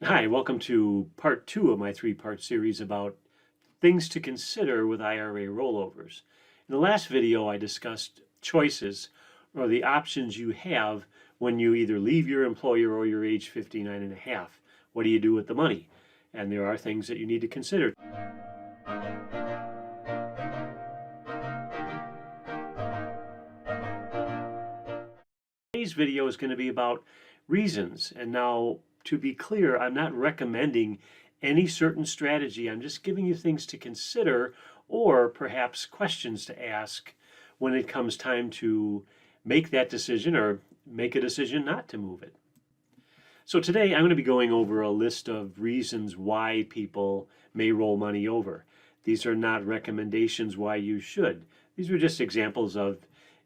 Hi, welcome to part two of my three-part series about things to consider with IRA rollovers. In the last video, I discussed choices or the options you have when you either leave your employer or you're age 59 and a half. What do you do with the money? And there are things that you need to consider. Today's video is going to be about reasons. And now, to be clear, I'm not recommending any certain strategy. I'm just giving you things to consider or perhaps questions to ask when it comes time to make that decision or make a decision not to move it. So today I'm going to be going over a list of reasons why people may roll money over. These are not recommendations why you should. These are just examples of,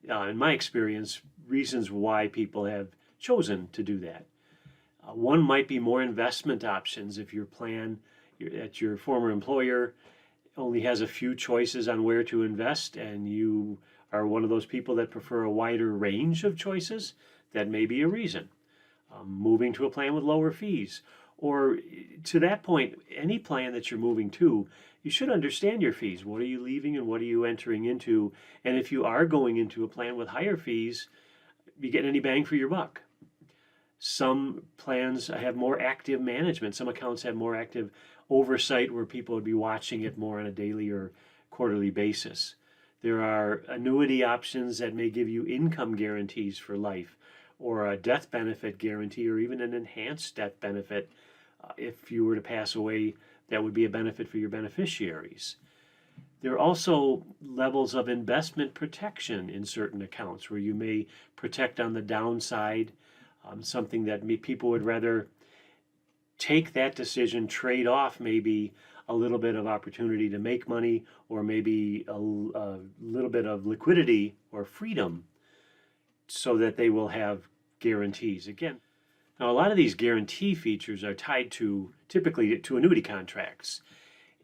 in my experience, reasons why people have chosen to do that. One might be more investment options if your plan at your former employer only has a few choices on where to invest and you are one of those people that prefer a wider range of choices. That may be a reason. Moving to a plan with lower fees, or to that point, any plan that you're moving to, you should understand your fees. What are you leaving and what are you entering into? And if you are going into a plan with higher fees, you get any bang for your buck. Some plans have more active management. Some accounts have more active oversight where people would be watching it more on a daily or quarterly basis. There are annuity options that may give you income guarantees for life, or a death benefit guarantee, or even an enhanced death benefit. If you were to pass away, that would be a benefit for your beneficiaries. There are also levels of investment protection in certain accounts where you may protect on the downside, something that people would rather take that decision, trade off maybe a little bit of opportunity to make money or maybe a little bit of liquidity or freedom so that they will have guarantees. Again, now a lot of these guarantee features are tied to typically to annuity contracts.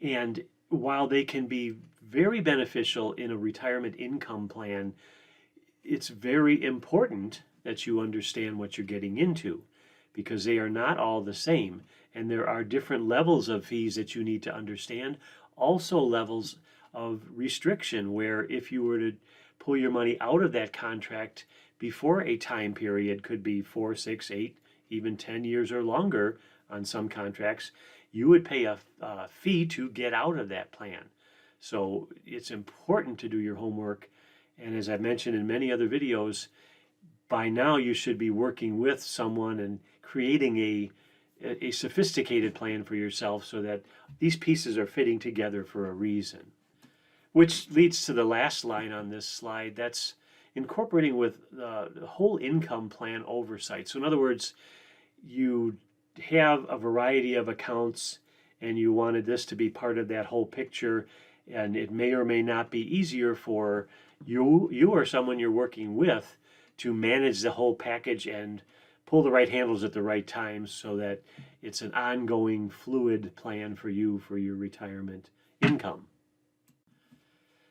And while they can be very beneficial in a retirement income plan, it's very important that you understand what you're getting into because they are not all the same. And there are different levels of fees that you need to understand. Also levels of restriction where if you were to pull your money out of that contract before a time period, could be 4, 6, 8, even 10 years or longer on some contracts, you would pay a fee to get out of that plan. So it's important to do your homework. And as I've mentioned in many other videos, by now you should be working with someone and creating a sophisticated plan for yourself so that these pieces are fitting together for a reason. Which leads to the last line on this slide, that's incorporating with the whole income plan oversight. So in other words, you have a variety of accounts and you wanted this to be part of that whole picture, and it may or may not be easier for you or someone you're working with to manage the whole package and pull the right handles at the right times so that it's an ongoing fluid plan for you for your retirement income.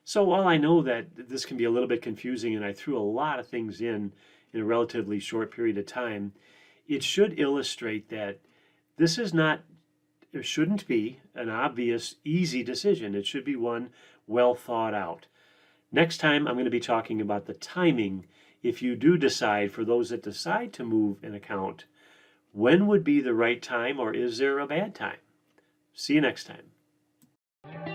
So while I know that this can be a little bit confusing and I threw a lot of things in a relatively short period of time, it should illustrate that this is not, it shouldn't be an obvious, easy decision. It should be one well thought out. Next time, I'm going to be talking about the timing. If you do decide, for those that decide to move an account, when would be the right time or is there a bad time? See you next time.